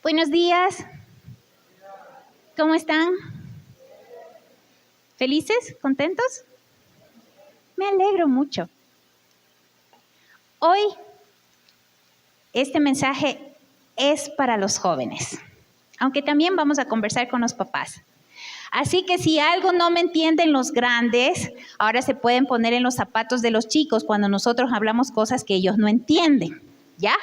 Buenos días. ¿Cómo están? ¿Felices? ¿Contentos? Me alegro mucho. Hoy, este mensaje es para los jóvenes, aunque también vamos a conversar con los papás. Así que si algo no me entienden los grandes, ahora se pueden poner en los zapatos de los chicos cuando nosotros hablamos cosas que ellos no entienden, ¿ya?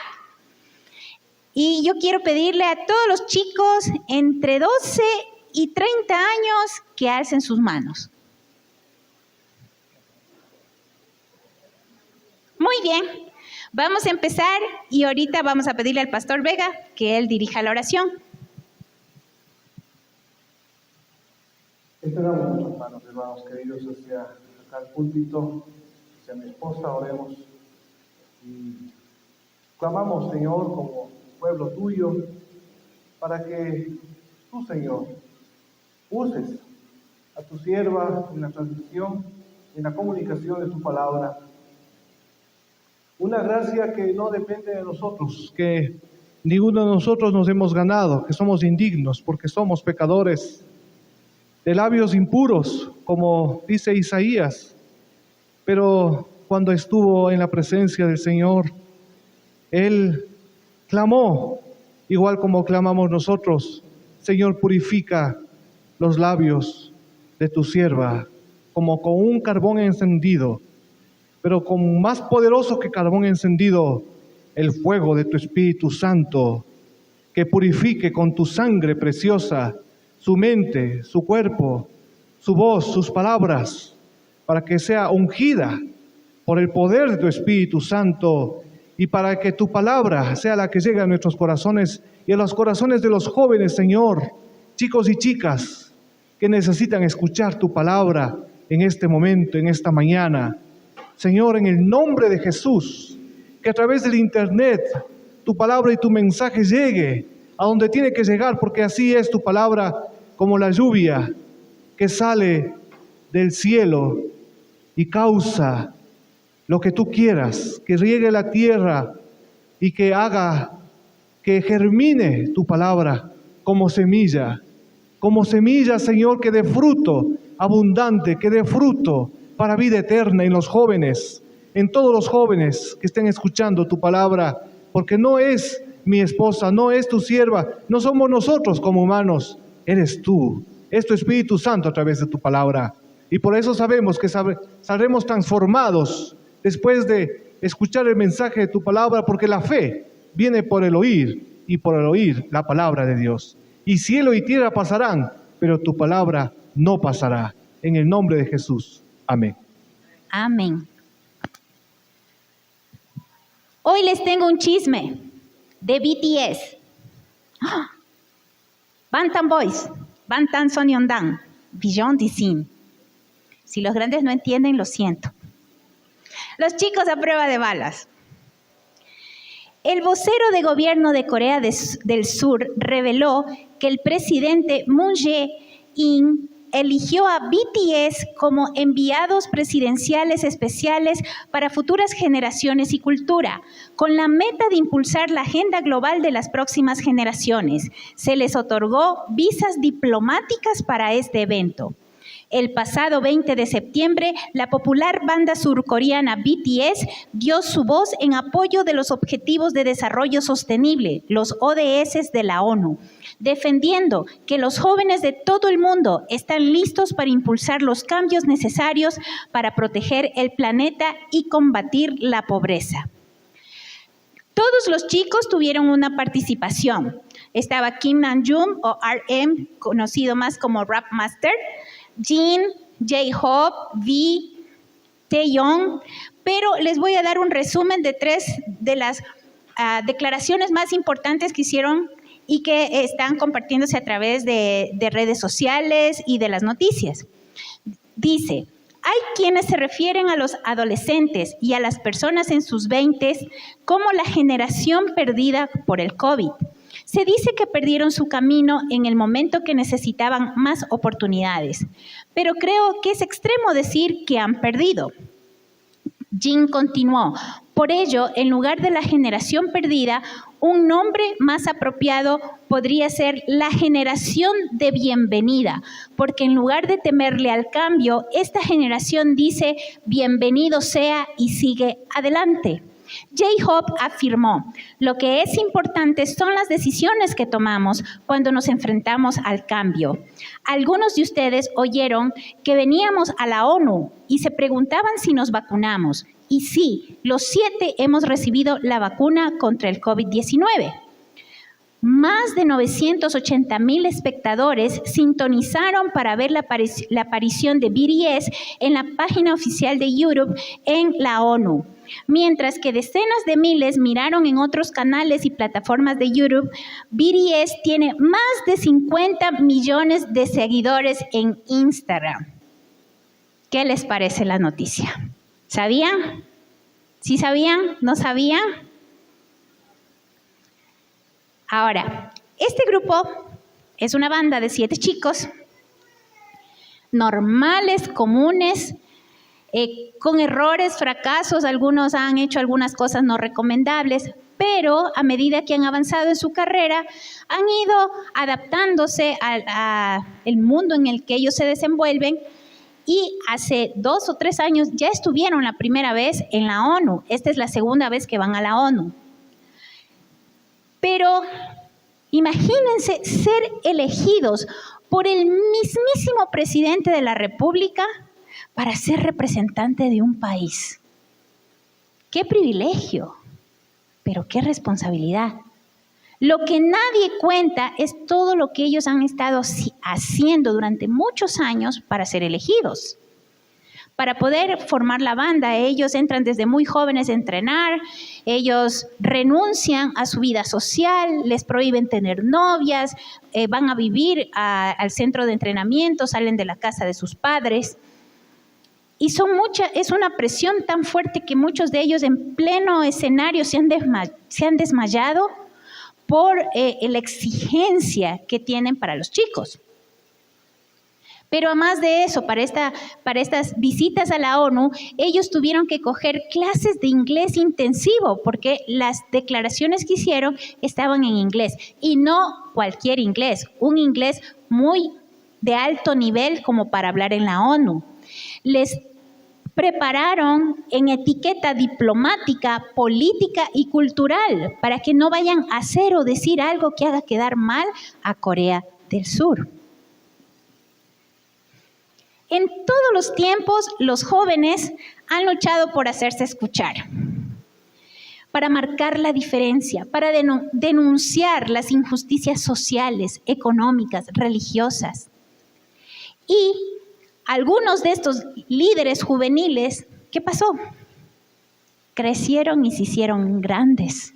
Y yo quiero pedirle a todos los chicos entre 12 y 30 años que alcen sus manos. Muy bien, vamos a empezar y ahorita vamos a pedirle al pastor Vega que él dirija la oración. Esperamos, hermanos queridos, hacia acá al púlpito, hacia mi esposa, oremos y clamamos, Señor, como pueblo tuyo, para que tú, Señor, uses a tu sierva en la transmisión, en la comunicación de tu palabra. Una gracia que no depende de nosotros, que ninguno de nosotros nos hemos ganado, que somos indignos porque somos pecadores, de labios impuros, como dice Isaías. Pero cuando estuvo en la presencia del Señor, Él clamó, igual como clamamos nosotros: Señor, purifica los labios de tu sierva, como con un carbón encendido, pero con más poderoso que carbón encendido, el fuego de tu Espíritu Santo, que purifique con tu sangre preciosa su mente, su cuerpo, su voz, sus palabras, para que sea ungida por el poder de tu Espíritu Santo y para que tu palabra sea la que llegue a nuestros corazones y a los corazones de los jóvenes, Señor, chicos y chicas que necesitan escuchar tu palabra en este momento, en esta mañana. Señor, en el nombre de Jesús, que a través del internet tu palabra y tu mensaje llegue a donde tiene que llegar, porque así es tu palabra, como la lluvia que sale del cielo y causa lo que tú quieras, que riegue la tierra y que haga que germine tu palabra como semilla, Señor, que dé fruto abundante, que dé fruto para vida eterna en los jóvenes, en todos los jóvenes que estén escuchando tu palabra, porque no es mi esposa, no es tu sierva, no somos nosotros como humanos, eres tú, es tu Espíritu Santo a través de tu palabra. Y por eso sabemos que saldremos transformados después de escuchar el mensaje de tu palabra, porque la fe viene por el oír y por el oír la palabra de Dios. Y cielo y tierra pasarán, pero tu palabra no pasará. En el nombre de Jesús. Amén. Amén. Hoy les tengo un chisme de BTS. Bangtan Boys, Bangtan Sonyeondan, Beyond the Scene. Si los grandes no entienden, lo siento. Los chicos a prueba de balas. El vocero de gobierno de Corea del Sur reveló que el presidente Moon Jae-in eligió a BTS como enviados presidenciales especiales para futuras generaciones y cultura, con la meta de impulsar la agenda global de las próximas generaciones. Se les otorgó visas diplomáticas para este evento. El pasado 20 de septiembre, la popular banda surcoreana BTS dio su voz en apoyo de los Objetivos de Desarrollo Sostenible, los ODS de la ONU, defendiendo que los jóvenes de todo el mundo están listos para impulsar los cambios necesarios para proteger el planeta y combatir la pobreza. Todos los chicos tuvieron una participación. Estaba Kim Namjoon o RM, conocido más como Rap Master, Jin, J-Hope, V, Taeyong, pero les voy a dar un resumen de 3 de las declaraciones más importantes que hicieron y que están compartiéndose a través de redes sociales y de las noticias. Dice: hay quienes se refieren a los adolescentes y a las personas en sus 20s como la generación perdida por el COVID. Se dice que perdieron su camino en el momento que necesitaban más oportunidades, pero creo que es extremo decir que han perdido. Jin continuó: por ello, en lugar de la generación perdida, un nombre más apropiado podría ser la generación de bienvenida, porque en lugar de temerle al cambio, esta generación dice bienvenido sea y sigue adelante. J-Hope afirmó: lo que es importante son las decisiones que tomamos cuando nos enfrentamos al cambio. Algunos de ustedes oyeron que veníamos a la ONU y se preguntaban si nos vacunamos. Y sí, los 7 hemos recibido la vacuna contra el COVID-19. Más de 980,000 espectadores sintonizaron para ver la aparición de BTS en la página oficial de YouTube en la ONU. Mientras que decenas de miles miraron en otros canales y plataformas de YouTube, BTS tiene más de 50 millones de seguidores en Instagram. ¿Qué les parece la noticia? ¿Sabían? ¿Sí sabían? ¿No sabían? Ahora, este grupo es una banda de 7 chicos normales, comunes, con errores, fracasos. Algunos han hecho algunas cosas no recomendables, pero a medida que han avanzado en su carrera, han ido adaptándose al mundo en el que ellos se desenvuelven. Y hace 2 o 3 años ya estuvieron la primera vez en la ONU. Esta es la segunda vez que van a la ONU. Pero imagínense ser elegidos por el mismísimo presidente de la República para ser representante de un país. ¡Qué privilegio! Pero qué responsabilidad. Lo que nadie cuenta es todo lo que ellos han estado haciendo durante muchos años para ser elegidos. Para poder formar la banda, ellos entran desde muy jóvenes a entrenar, ellos renuncian a su vida social, les prohíben tener novias, van a vivir al centro de entrenamiento, salen de la casa de sus padres. Y es una presión tan fuerte que muchos de ellos en pleno escenario se han desmayado por la exigencia que tienen para los chicos. Pero además de eso, para estas visitas a la ONU, ellos tuvieron que coger clases de inglés intensivo porque las declaraciones que hicieron estaban en inglés. Y no cualquier inglés, un inglés muy de alto nivel como para hablar en la ONU. Les prepararon en etiqueta diplomática, política y cultural para que no vayan a hacer o decir algo que haga quedar mal a Corea del Sur. En todos los tiempos, los jóvenes han luchado por hacerse escuchar, para marcar la diferencia, para denunciar las injusticias sociales, económicas, religiosas. Y algunos de estos líderes juveniles, ¿qué pasó? Crecieron y se hicieron grandes,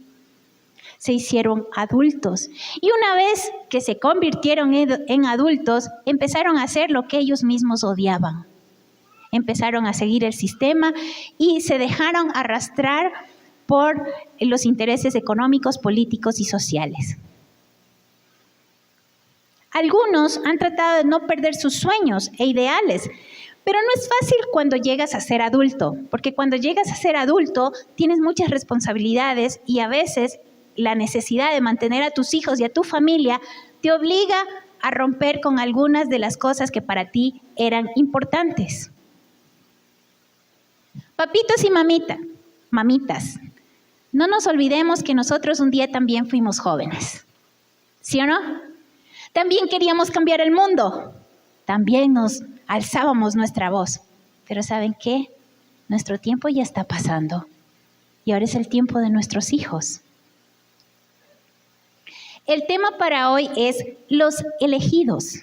se hicieron adultos. Y una vez que se convirtieron en adultos, empezaron a hacer lo que ellos mismos odiaban. Empezaron a seguir el sistema y se dejaron arrastrar por los intereses económicos, políticos y sociales. Algunos han tratado de no perder sus sueños e ideales, pero no es fácil cuando llegas a ser adulto, porque cuando llegas a ser adulto tienes muchas responsabilidades y a veces la necesidad de mantener a tus hijos y a tu familia te obliga a romper con algunas de las cosas que para ti eran importantes. Papitos y mamitas, no nos olvidemos que nosotros un día también fuimos jóvenes, ¿sí o no? También queríamos cambiar el mundo, también nos alzábamos nuestra voz, pero ¿saben qué? Nuestro tiempo ya está pasando y ahora es el tiempo de nuestros hijos. El tema para hoy es los elegidos.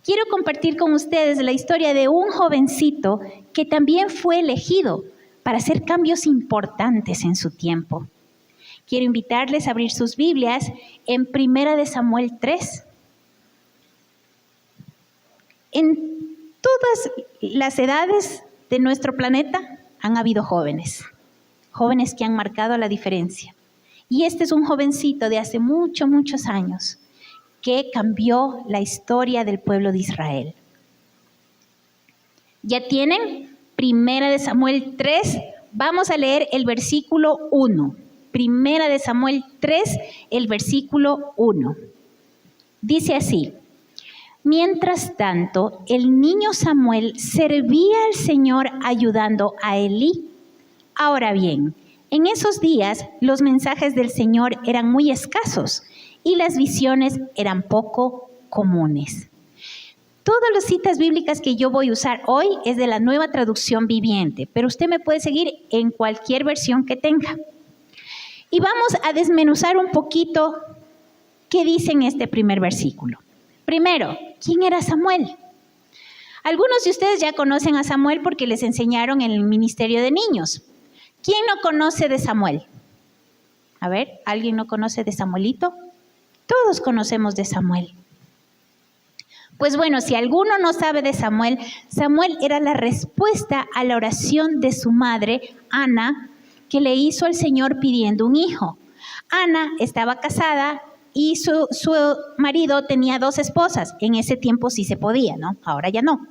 Quiero compartir con ustedes la historia de un jovencito que también fue elegido para hacer cambios importantes en su tiempo. Quiero invitarles a abrir sus Biblias en 1 Samuel 3. En todas las edades de nuestro planeta han habido jóvenes que han marcado la diferencia. Y este es un jovencito de hace muchos años que cambió la historia del pueblo de Israel. ¿Ya tienen? 1 Samuel 3, vamos a leer el versículo 1. 1 Samuel 3, el versículo 1. Dice así: Mientras tanto, el niño Samuel servía al Señor ayudando a Elí. Ahora bien, en esos días los mensajes del Señor eran muy escasos y las visiones eran poco comunes. Todas las citas bíblicas que yo voy a usar hoy es de la Nueva Traducción Viviente, pero usted me puede seguir en cualquier versión que tenga. Y vamos a desmenuzar un poquito qué dice en este primer versículo. Primero, ¿quién era Samuel? Algunos de ustedes ya conocen a Samuel porque les enseñaron en el ministerio de niños. ¿Quién no conoce de Samuel? A ver, ¿alguien no conoce de Samuelito? Todos conocemos de Samuel. Pues bueno, si alguno no sabe de Samuel, Samuel era la respuesta a la oración de su madre, Ana, que le hizo al Señor pidiendo un hijo. Ana estaba casada y su marido tenía 2 esposas. En ese tiempo sí se podía, ¿no? Ahora ya no.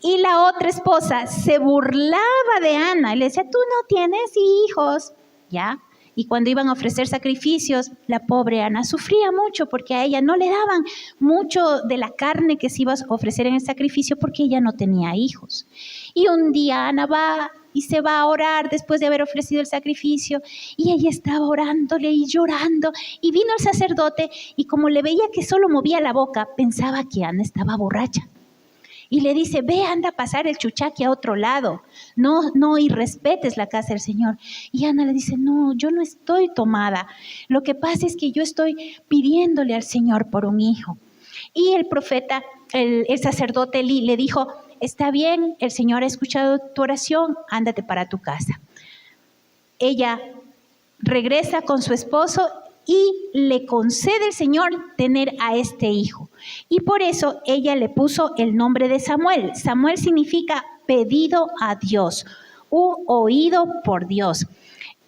Y la otra esposa se burlaba de Ana y le decía, tú no tienes hijos, ¿ya? Y cuando iban a ofrecer sacrificios, la pobre Ana sufría mucho porque a ella no le daban mucho de la carne que se iba a ofrecer en el sacrificio porque ella no tenía hijos. Y un día Ana va y se va a orar después de haber ofrecido el sacrificio y ella estaba orándole y llorando y vino el sacerdote y como le veía que solo movía la boca, pensaba que Ana estaba borracha. Y le dice, ve, anda a pasar el chuchaqui a otro lado, no irrespetes la casa del Señor. Y Ana le dice, no, yo no estoy tomada, lo que pasa es que yo estoy pidiéndole al Señor por un hijo. Y el profeta, el sacerdote Elí le dijo, está bien, el Señor ha escuchado tu oración, ándate para tu casa. Ella regresa con su esposo y le concede el Señor tener a este hijo. Y por eso ella le puso el nombre de Samuel. Samuel significa pedido a Dios, oído por Dios.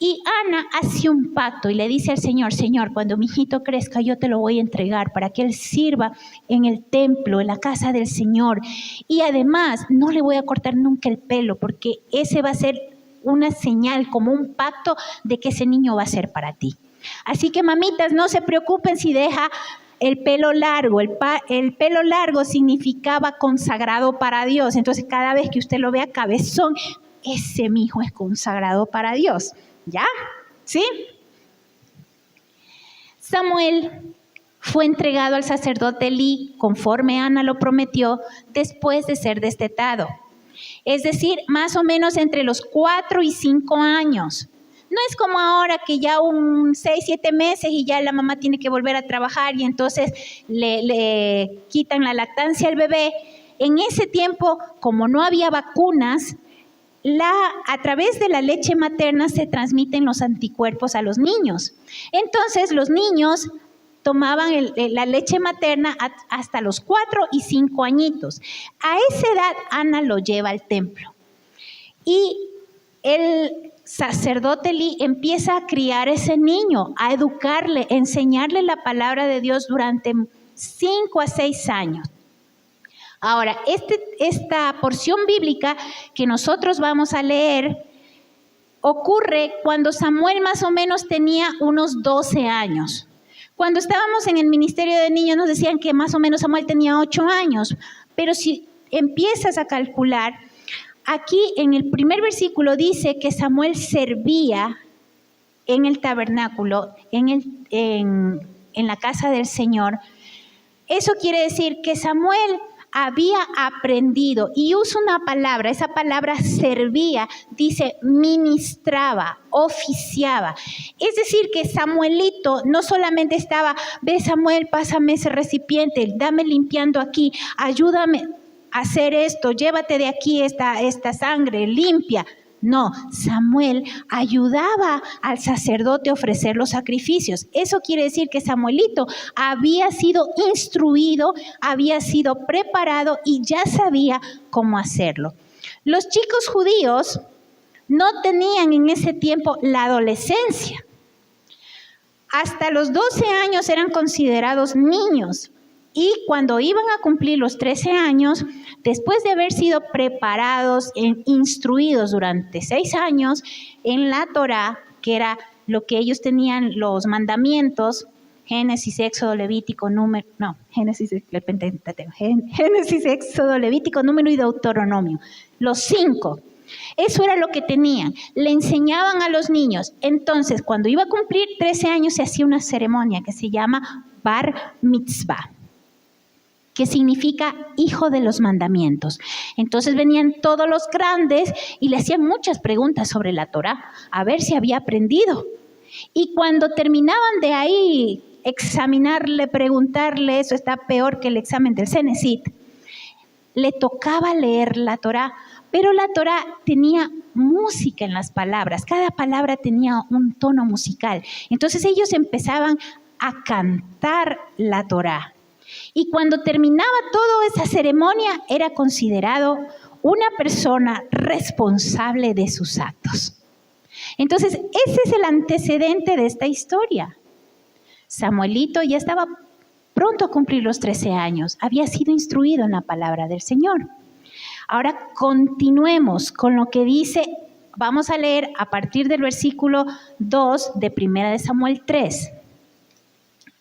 Y Ana hace un pacto y le dice al Señor, Señor, cuando mi hijito crezca yo te lo voy a entregar para que él sirva en el templo, en la casa del Señor. Y además no le voy a cortar nunca el pelo porque ese va a ser una señal, como un pacto de que ese niño va a ser para ti. Así que mamitas, no se preocupen si deja el pelo largo. El pelo largo significaba consagrado para Dios. Entonces cada vez que usted lo vea cabezón, ese mijo es consagrado para Dios. ¿Ya? ¿Sí? Samuel fue entregado al sacerdote Elí conforme Ana lo prometió después de ser destetado. Es decir, más o menos entre los 4 y 5 años. No es como ahora que ya 6, 7 meses y ya la mamá tiene que volver a trabajar y entonces le quitan la lactancia al bebé. En ese tiempo, como no había vacunas, a través de la leche materna se transmiten los anticuerpos a los niños. Entonces los niños tomaban la leche materna hasta los 4 y 5 añitos. A esa edad Ana lo lleva al templo. Y el sacerdote Elí empieza a criar a ese niño, a educarle, a enseñarle la palabra de Dios durante 5 a 6 años. Ahora, esta porción bíblica que nosotros vamos a leer ocurre cuando Samuel más o menos tenía unos 12 años. Cuando estábamos en el ministerio de niños nos decían que más o menos Samuel tenía 8 años, pero si empiezas a calcular, aquí en el primer versículo dice que Samuel servía en el tabernáculo, en la casa del Señor. Eso quiere decir que Samuel había aprendido, y usa una palabra, esa palabra servía, dice ministraba, oficiaba. Es decir, que Samuelito no solamente estaba, ve Samuel, pásame ese recipiente, dame limpiando aquí, ayúdame a hacer esto, llévate de aquí esta sangre, limpia. No, Samuel ayudaba al sacerdote a ofrecer los sacrificios. Eso quiere decir que Samuelito había sido instruido, había sido preparado y ya sabía cómo hacerlo. Los chicos judíos no tenían en ese tiempo la adolescencia. Hasta los 12 años eran considerados niños. Y cuando iban a cumplir los 13 años, después de haber sido preparados, instruidos durante 6 años en la Torá, que era lo que ellos tenían, los mandamientos, Génesis, Éxodo, Levítico, Génesis, Éxodo, Levítico, Número y Deuteronomio, los 5. Eso era lo que tenían, le enseñaban a los niños. Entonces, cuando iba a cumplir 13 años, se hacía una ceremonia que se llama Bar Mitzvah, que significa hijo de los mandamientos. Entonces venían todos los grandes y le hacían muchas preguntas sobre la Torá, a ver si había aprendido. Y cuando terminaban de ahí examinarle, preguntarle, eso está peor que el examen del Cenecit, le tocaba leer la Torá, pero la Torá tenía música en las palabras, cada palabra tenía un tono musical. Entonces ellos empezaban a cantar la Torá. Y cuando terminaba toda esa ceremonia, era considerado una persona responsable de sus actos. Entonces, ese es el antecedente de esta historia. Samuelito ya estaba pronto a cumplir los 13 años, había sido instruido en la palabra del Señor. Ahora continuemos con lo que dice, vamos a leer a partir del versículo 2 de 1 de Samuel 3.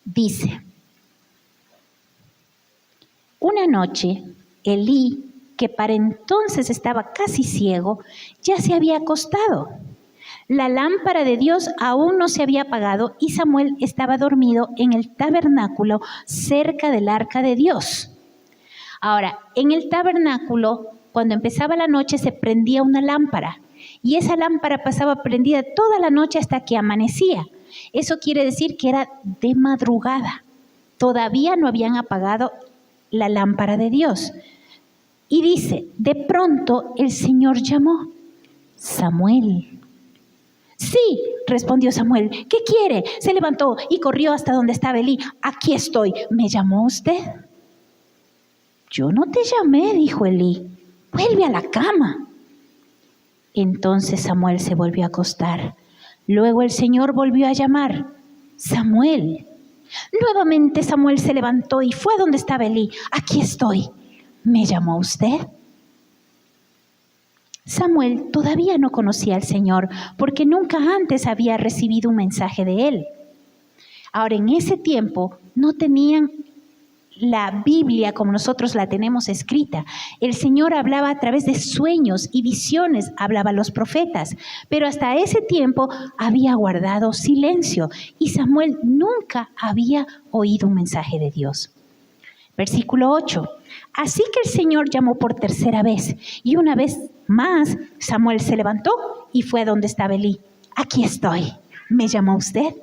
Dice: una noche, Elí, que para entonces estaba casi ciego, ya se había acostado. La lámpara de Dios aún no se había apagado y Samuel estaba dormido en el tabernáculo cerca del arca de Dios. Ahora, en el tabernáculo, cuando empezaba la noche, se prendía una lámpara y esa lámpara pasaba prendida toda la noche hasta que amanecía. Eso quiere decir que era de madrugada. Todavía no habían apagado la lámpara de Dios. Y dice, de pronto el Señor llamó: Samuel. Sí, respondió Samuel, ¿qué quiere? Se levantó y corrió hasta donde estaba Elí. Aquí estoy. ¿Me llamó usted? Yo no te llamé, dijo Elí. Vuelve a la cama. Entonces Samuel se volvió a acostar. Luego el Señor volvió a llamar: Samuel. Nuevamente Samuel se levantó y fue donde estaba Elí. Aquí estoy. ¿Me llamó usted? Samuel todavía no conocía al Señor porque nunca antes había recibido un mensaje de Él. Ahora, en ese tiempo no tenían la Biblia como nosotros la tenemos escrita. El Señor hablaba a través de sueños y visiones, hablaba a los profetas, pero hasta ese tiempo había guardado silencio y Samuel nunca había oído un mensaje de Dios. Versículo 8. Así que el Señor llamó por tercera vez y una vez más Samuel se levantó y fue a donde estaba Elí. Aquí estoy. ¿Me llamó usted?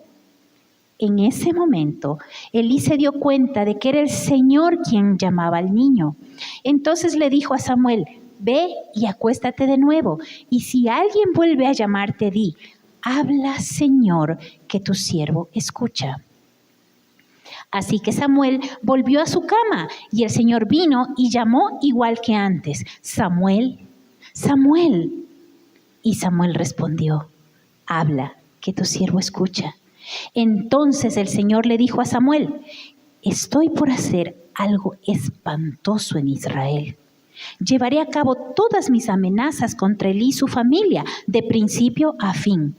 En ese momento, Elí se dio cuenta de que era el Señor quien llamaba al niño. Entonces le dijo a Samuel: ve y acuéstate de nuevo, y si alguien vuelve a llamarte, di: habla, Señor, que tu siervo escucha. Así que Samuel volvió a su cama, y el Señor vino y llamó igual que antes: Samuel, Samuel. Y Samuel respondió: habla, que tu siervo escucha. Entonces el Señor le dijo a Samuel: estoy por hacer algo espantoso en Israel. Llevaré a cabo todas mis amenazas contra Elí y su familia, de principio a fin.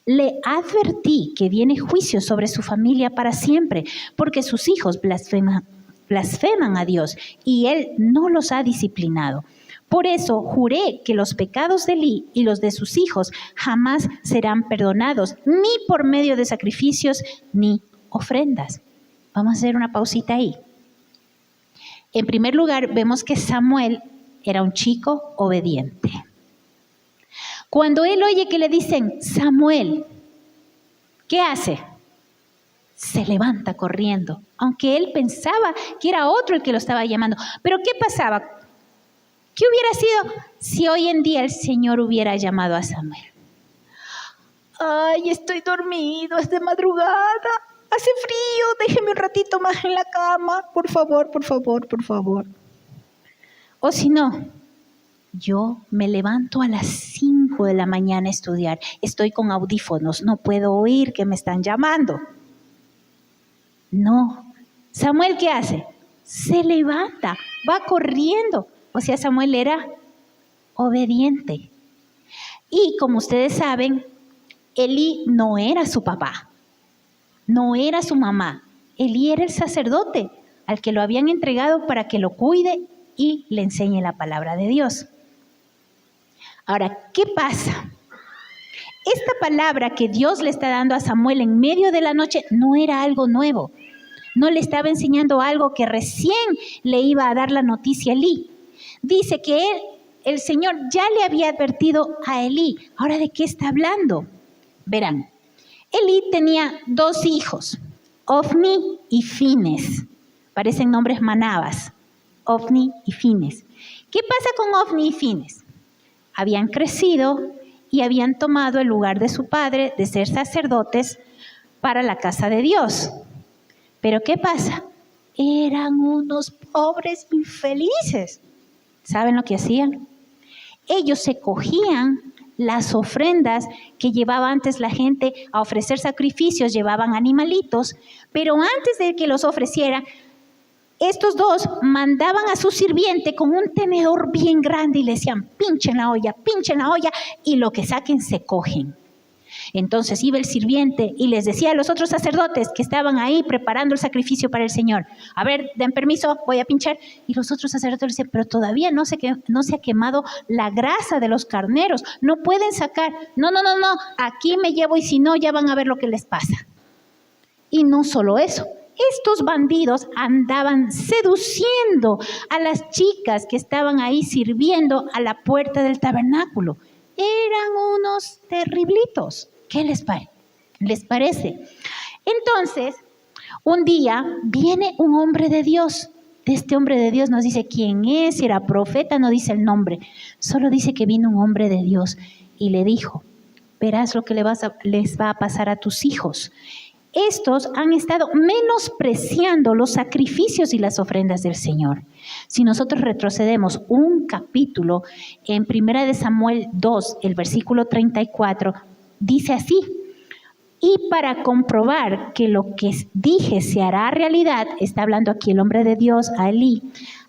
Le advertí que viene juicio sobre su familia para siempre, porque sus hijos blasfeman a Dios y Él no los ha disciplinado. Por eso juré que los pecados de Elí y los de sus hijos jamás serán perdonados, ni por medio de sacrificios ni ofrendas. Vamos a hacer una pausita ahí. En primer lugar, vemos que Samuel era un chico obediente. Cuando él oye que le dicen Samuel, ¿qué hace? Se levanta corriendo, aunque él pensaba que era otro el que lo estaba llamando. Pero ¿qué pasaba? ¿Qué hubiera sido si hoy en día el Señor hubiera llamado a Samuel? Ay, estoy dormido, es de madrugada, hace frío, déjeme un ratito más en la cama, por favor, por favor, por favor. O si no, yo me levanto a las 5 de la mañana a estudiar, estoy con audífonos, no puedo oír que me están llamando. No, Samuel, ¿qué hace? Se levanta, va corriendo. O sea, Samuel era obediente. Y como ustedes saben, Elí no era su papá, no era su mamá. Elí era el sacerdote al que lo habían entregado para que lo cuide y le enseñe la palabra de Dios. Ahora, ¿qué pasa? Esta palabra que Dios le está dando a Samuel en medio de la noche no era algo nuevo. No le estaba enseñando algo que recién le iba a dar la noticia a Elí. Dice que el Señor ya le había advertido a Elí. ¿Ahora de qué está hablando? Verán, Elí tenía 2 hijos, Ofni y Fines. Parecen nombres manabas, Ofni y Fines. ¿Qué pasa con Ofni y Fines? Habían crecido y habían tomado el lugar de su padre de ser sacerdotes para la casa de Dios. Pero ¿qué pasa? Eran unos pobres infelices. ¿Saben lo que hacían? Ellos se cogían las ofrendas que llevaba antes la gente a ofrecer sacrificios, llevaban animalitos, pero antes de que los ofreciera, estos 2 mandaban a su sirviente con un tenedor bien grande y le decían, pinchen la olla, y lo que saquen se cogen. Entonces iba el sirviente y les decía a los otros sacerdotes que estaban ahí preparando el sacrificio para el Señor, a ver, den permiso, voy a pinchar. Y los otros sacerdotes le decían, pero todavía no se ha quemado la grasa de los carneros, no pueden sacar. No, aquí me llevo y si no ya van a ver lo que les pasa. Y no solo eso, estos bandidos andaban seduciendo a las chicas que estaban ahí sirviendo a la puerta del tabernáculo. Eran unos terriblitos. ¿Qué les parece? Entonces, un día viene un hombre de Dios. De este hombre de Dios nos dice quién es, si era profeta, no dice el nombre. Solo dice que vino un hombre de Dios y le dijo, verás lo que les va a pasar a tus hijos. Estos han estado menospreciando los sacrificios y las ofrendas del Señor. Si nosotros retrocedemos un capítulo en 1 Samuel 2, el versículo 34, dice así, y para comprobar que lo que dije se hará realidad, está hablando aquí el hombre de Dios a Elí,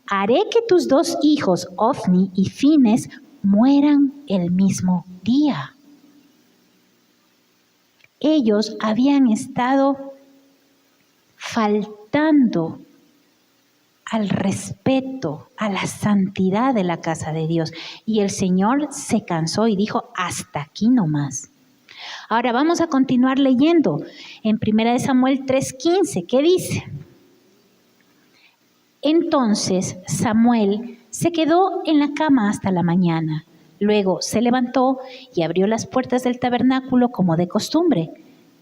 haré que tus 2 hijos, Ofni y Fines, mueran el mismo día. Ellos habían estado faltando al respeto, a la santidad de la casa de Dios. Y el Señor se cansó y dijo, hasta aquí nomás. Ahora vamos a continuar leyendo en 1 Samuel 3:15. ¿Qué dice? Entonces Samuel se quedó en la cama hasta la mañana. Luego se levantó y abrió las puertas del tabernáculo como de costumbre.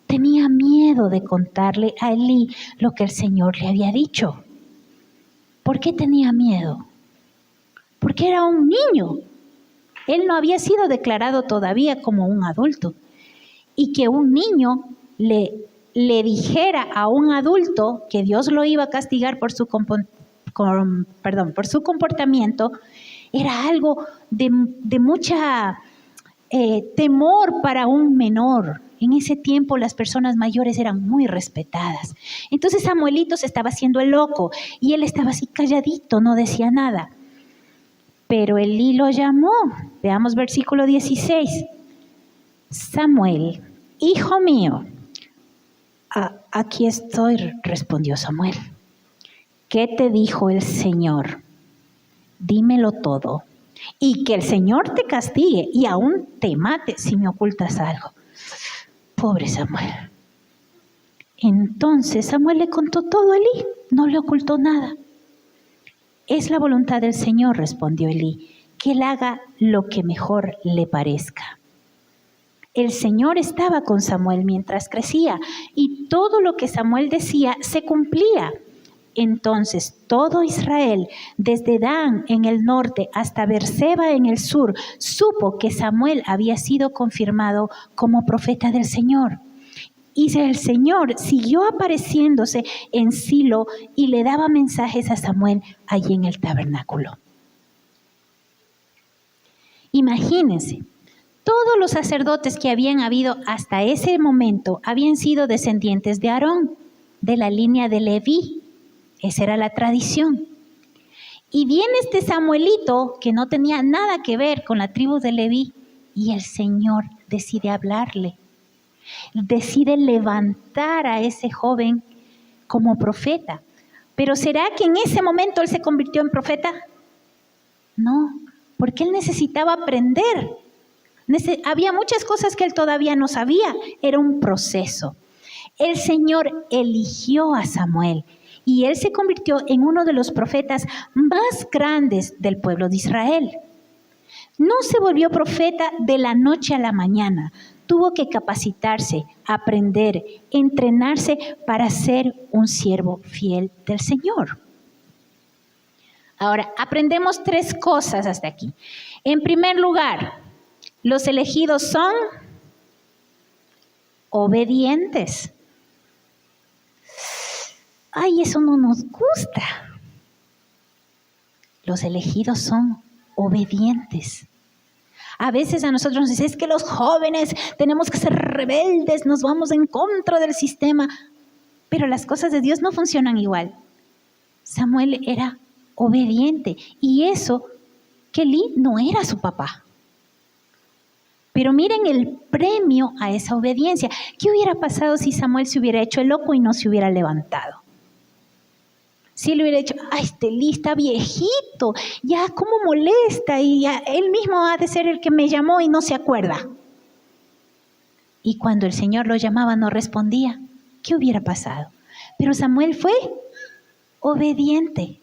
Tenía miedo de contarle a Elí lo que el Señor le había dicho. ¿Por qué tenía miedo? Porque era un niño. Él no había sido declarado todavía como un adulto. Y que un niño le dijera a un adulto que Dios lo iba a castigar por su comportamiento, era algo de mucha temor para un menor. En ese tiempo las personas mayores eran muy respetadas. Entonces Samuelito se estaba haciendo el loco y él estaba así calladito, no decía nada. Pero Elí lo llamó. Veamos versículo 16. Samuel, hijo mío. Aquí estoy, respondió Samuel. ¿Qué te dijo el Señor? Dímelo todo. Y que el Señor te castigue y aún te mate si me ocultas algo. Pobre Samuel. Entonces Samuel le contó todo a Elí, no le ocultó nada. Es la voluntad del Señor, respondió Elí, que él haga lo que mejor le parezca. El Señor estaba con Samuel mientras crecía y todo lo que Samuel decía se cumplía. Entonces todo Israel, desde Dan en el norte hasta Beerseba en el sur, supo que Samuel había sido confirmado como profeta del Señor. Y el Señor siguió apareciéndose en Silo y le daba mensajes a Samuel allí en el tabernáculo. Imagínense, todos los sacerdotes que habían habido hasta ese momento habían sido descendientes de Aarón, de la línea de Leví. Esa era la tradición. Y viene este Samuelito que no tenía nada que ver con la tribu de Leví y el Señor decide hablarle. Decide levantar a ese joven como profeta. Pero ¿será que en ese momento él se convirtió en profeta? No, porque él necesitaba aprender. Había muchas cosas que él todavía no sabía. Era un proceso. El Señor eligió a Samuel y él se convirtió en uno de los profetas más grandes del pueblo de Israel. No se volvió profeta de la noche a la mañana. Tuvo que capacitarse, aprender, entrenarse para ser un siervo fiel del Señor. Ahora, aprendemos 3 cosas hasta aquí. En primer lugar, los elegidos son obedientes. Ay, eso no nos gusta. Los elegidos son obedientes. A veces a nosotros nos dicen, es que los jóvenes tenemos que ser rebeldes, nos vamos en contra del sistema. Pero las cosas de Dios no funcionan igual. Samuel era obediente y eso que Elí no era su papá. Pero miren el premio a esa obediencia. ¿Qué hubiera pasado si Samuel se hubiera hecho el loco y no se hubiera levantado? Si le hubiera dicho, ay, este Elí está viejito, ya cómo molesta, y ya, él mismo ha de ser el que me llamó y no se acuerda. Y cuando el Señor lo llamaba no respondía, ¿qué hubiera pasado? Pero Samuel fue obediente.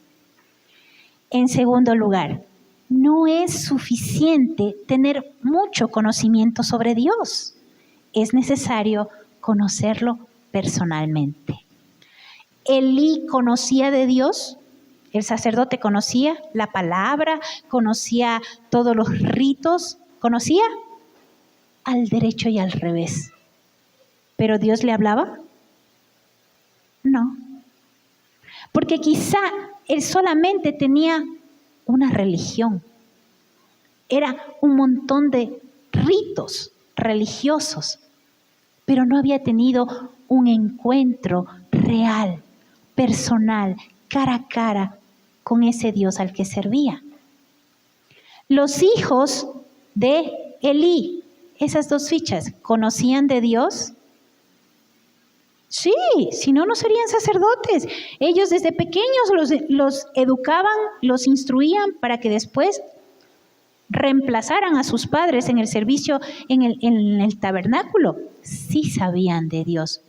En segundo lugar, no es suficiente tener mucho conocimiento sobre Dios. Es necesario conocerlo personalmente. Elí conocía de Dios, el sacerdote conocía la palabra, conocía todos los ritos, conocía al derecho y al revés. ¿Pero Dios le hablaba? No. Porque quizá él solamente tenía una religión. Era un montón de ritos religiosos, pero no había tenido un encuentro real, personal, cara a cara con ese Dios al que servía. Los hijos de Elí, esas 2 fichas, ¿conocían de Dios? Sí, si no, no serían sacerdotes. Ellos desde pequeños los educaban, los instruían para que después reemplazaran a sus padres en el servicio en el tabernáculo. Sí sabían de Dios,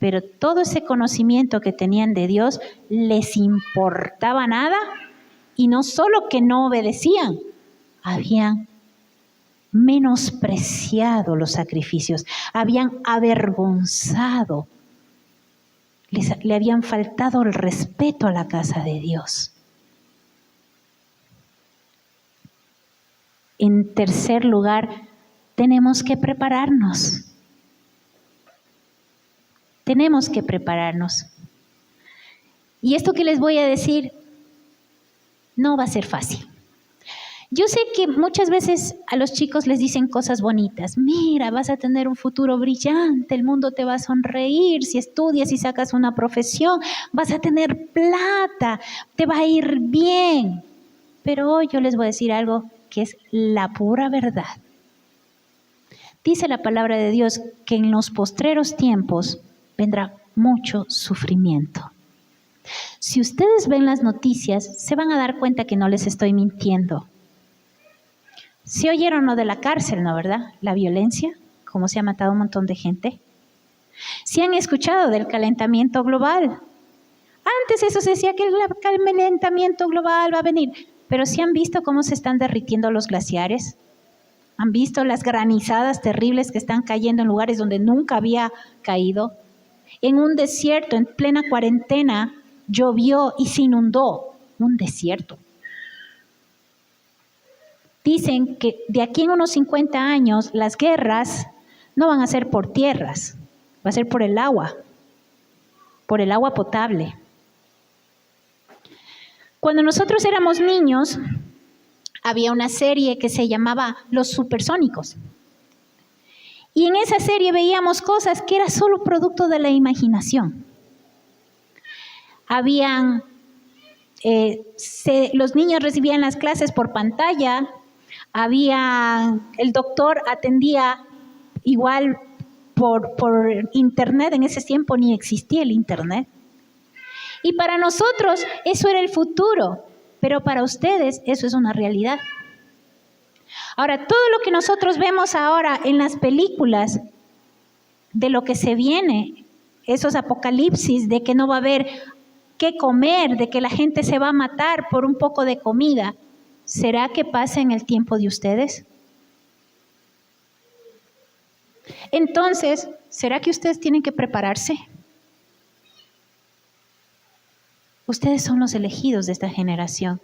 pero todo ese conocimiento que tenían de Dios les importaba nada y no solo que no obedecían, habían menospreciado los sacrificios, habían avergonzado, le habían faltado el respeto a la casa de Dios. En tercer lugar, tenemos que prepararnos. Tenemos que prepararnos. Y esto que les voy a decir no va a ser fácil. Yo sé que muchas veces a los chicos les dicen cosas bonitas. Mira, vas a tener un futuro brillante, el mundo te va a sonreír si estudias y sacas una profesión, vas a tener plata, te va a ir bien. Pero hoy yo les voy a decir algo que es la pura verdad. Dice la palabra de Dios que en los postreros tiempos vendrá mucho sufrimiento. Si ustedes ven las noticias, se van a dar cuenta que no les estoy mintiendo. ¿Sí oyeron lo de la cárcel, no, verdad? La violencia, cómo se ha matado un montón de gente. ¿Sí han escuchado del calentamiento global? Antes eso se decía que el calentamiento global va a venir, pero ¿sí han visto cómo se están derritiendo los glaciares? ¿Han visto las granizadas terribles que están cayendo en lugares donde nunca había caído? En un desierto, en plena cuarentena, llovió y se inundó un desierto. Dicen que de aquí en unos 50 años las guerras no van a ser por tierras, va a ser por el agua potable. Cuando nosotros éramos niños, había una serie que se llamaba Los Supersónicos. Y en esa serie veíamos cosas que era solo producto de la imaginación. Los niños recibían las clases por pantalla, el doctor atendía igual por internet. En ese tiempo ni existía el internet. Y para nosotros eso era el futuro, pero para ustedes eso es una realidad. Ahora, todo lo que nosotros vemos ahora en las películas de lo que se viene, esos apocalipsis de que no va a haber qué comer, de que la gente se va a matar por un poco de comida, ¿será que pasa en el tiempo de ustedes? Entonces, ¿será que ustedes tienen que prepararse? Ustedes son los elegidos de esta generación,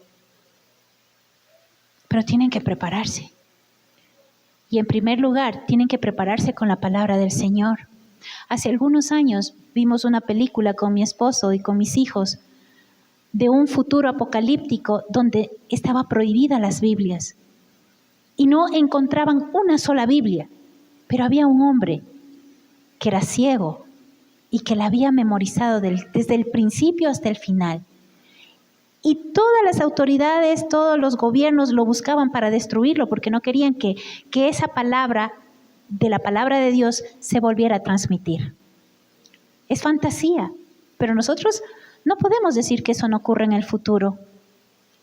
pero tienen que prepararse. Y en primer lugar, tienen que prepararse con la palabra del Señor. Hace algunos años vimos una película con mi esposo y con mis hijos de un futuro apocalíptico donde estaba prohibida las Biblias y no encontraban una sola Biblia, pero había un hombre que era ciego y que la había memorizado desde el principio hasta el final. Y todas las autoridades, todos los gobiernos lo buscaban para destruirlo porque no querían que esa palabra, de la palabra de Dios, se volviera a transmitir. Es fantasía, pero nosotros no podemos decir que eso no ocurre en el futuro.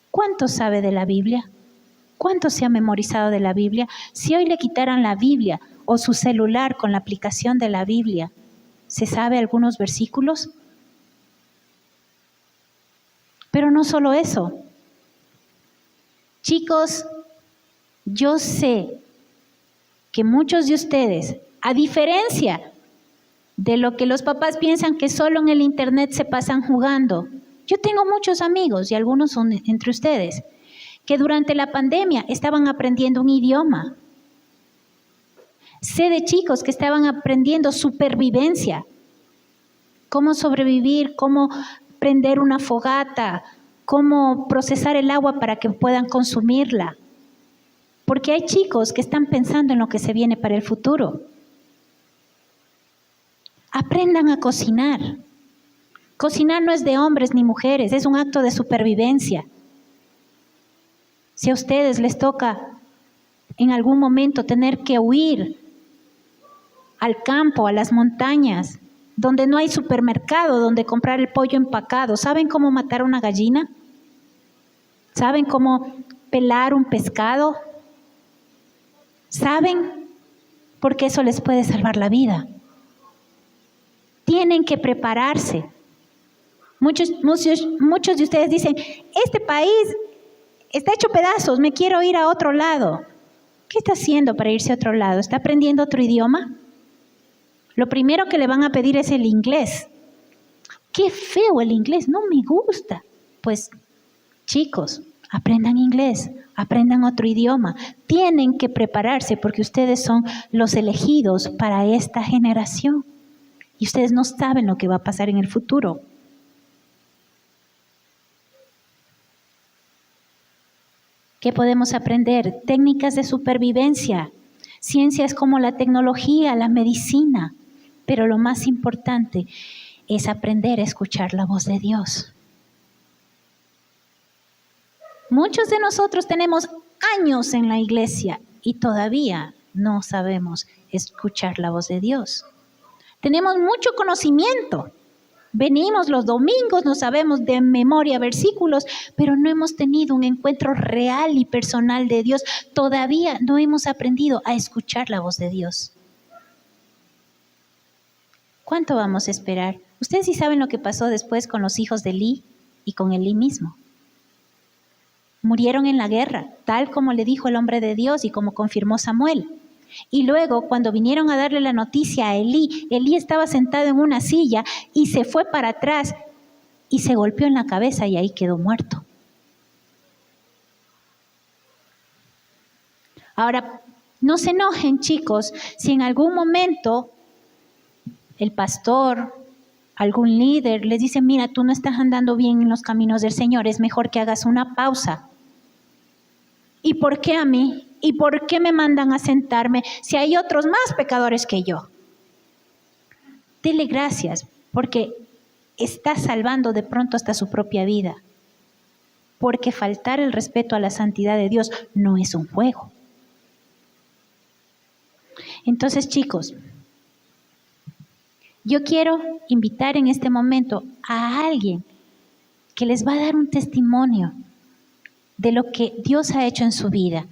¿Cuánto sabe de la Biblia? ¿Cuánto se ha memorizado de la Biblia? Si hoy le quitaran la Biblia o su celular con la aplicación de la Biblia, ¿se sabe algunos versículos? Pero no solo eso. Chicos, yo sé que muchos de ustedes, a diferencia de lo que los papás piensan que solo en el internet se pasan jugando, yo tengo muchos amigos y algunos son entre ustedes, que durante la pandemia estaban aprendiendo un idioma. Sé de chicos que estaban aprendiendo supervivencia, cómo sobrevivir, cómo prender una fogata, cómo procesar el agua para que puedan consumirla. Porque hay chicos que están pensando en lo que se viene para el futuro. Aprendan a cocinar. Cocinar no es de hombres ni mujeres, es un acto de supervivencia. Si a ustedes les toca en algún momento tener que huir al campo, a las montañas, donde no hay supermercado, donde comprar el pollo empacado, ¿saben cómo matar una gallina? ¿Saben cómo pelar un pescado? ¿Saben? Porque eso les puede salvar la vida. Tienen que prepararse. Muchos de ustedes dicen, este país está hecho pedazos, me quiero ir a otro lado. ¿Qué está haciendo para irse a otro lado? ¿Está aprendiendo otro idioma? Lo primero que le van a pedir es el inglés. ¡Qué feo el inglés! No me gusta. Pues, chicos, aprendan inglés, aprendan otro idioma. Tienen que prepararse porque ustedes son los elegidos para esta generación. Y ustedes no saben lo que va a pasar en el futuro. ¿Qué podemos aprender? Técnicas de supervivencia, ciencias como la tecnología, la medicina. Pero lo más importante es aprender a escuchar la voz de Dios. Muchos de nosotros tenemos años en la iglesia y todavía no sabemos escuchar la voz de Dios. Tenemos mucho conocimiento. Venimos los domingos, no sabemos de memoria versículos, pero no hemos tenido un encuentro real y personal de Dios. Todavía no hemos aprendido a escuchar la voz de Dios. ¿Cuánto vamos a esperar? Ustedes sí saben lo que pasó después con los hijos de Elí y con Elí mismo. Murieron en la guerra, tal como le dijo el hombre de Dios y como confirmó Samuel. Y luego, cuando vinieron a darle la noticia a Elí, Elí estaba sentado en una silla y se fue para atrás y se golpeó en la cabeza y ahí quedó muerto. Ahora, no se enojen, chicos, si en algún momento el pastor, algún líder les dice, mira, tú no estás andando bien en los caminos del Señor, es mejor que hagas una pausa. ¿Y por qué a mí? ¿Y por qué me mandan a sentarme si hay otros más pecadores que yo? Dele gracias, porque está salvando de pronto hasta su propia vida. Porque faltar el respeto a la santidad de Dios no es un juego. Entonces, chicos, yo quiero invitar en este momento a alguien que les va a dar un testimonio de lo que Dios ha hecho en su vida.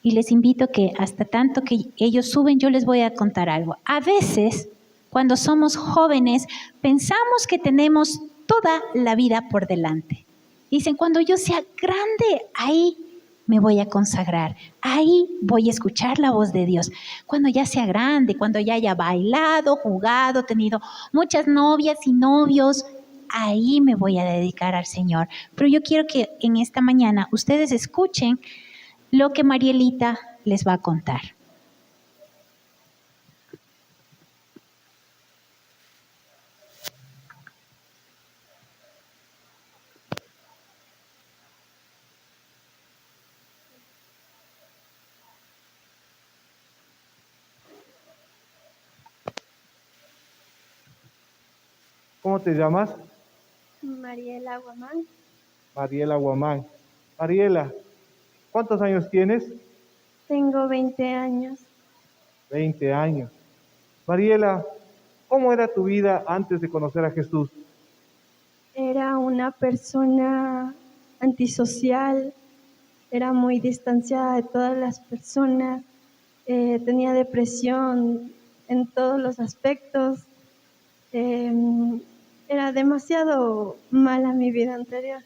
Y les invito que hasta tanto que ellos suben, yo les voy a contar algo. A veces, cuando somos jóvenes, pensamos que tenemos toda la vida por delante. Dicen, cuando yo sea grande, ahí me voy a consagrar, ahí voy a escuchar la voz de Dios. Cuando ya sea grande, cuando ya haya bailado, jugado, tenido muchas novias y novios, ahí me voy a dedicar al Señor. Pero yo quiero que en esta mañana ustedes escuchen lo que Marielita les va a contar. ¿Cómo te llamas? Mariela Guamán. Mariela Guamán. Mariela, ¿cuántos años tienes? Tengo 20 años. 20 años. Mariela, ¿cómo era tu vida antes de conocer a Jesús? Era una persona antisocial, era muy distanciada de todas las personas, tenía depresión en todos los aspectos, era demasiado mala mi vida anterior.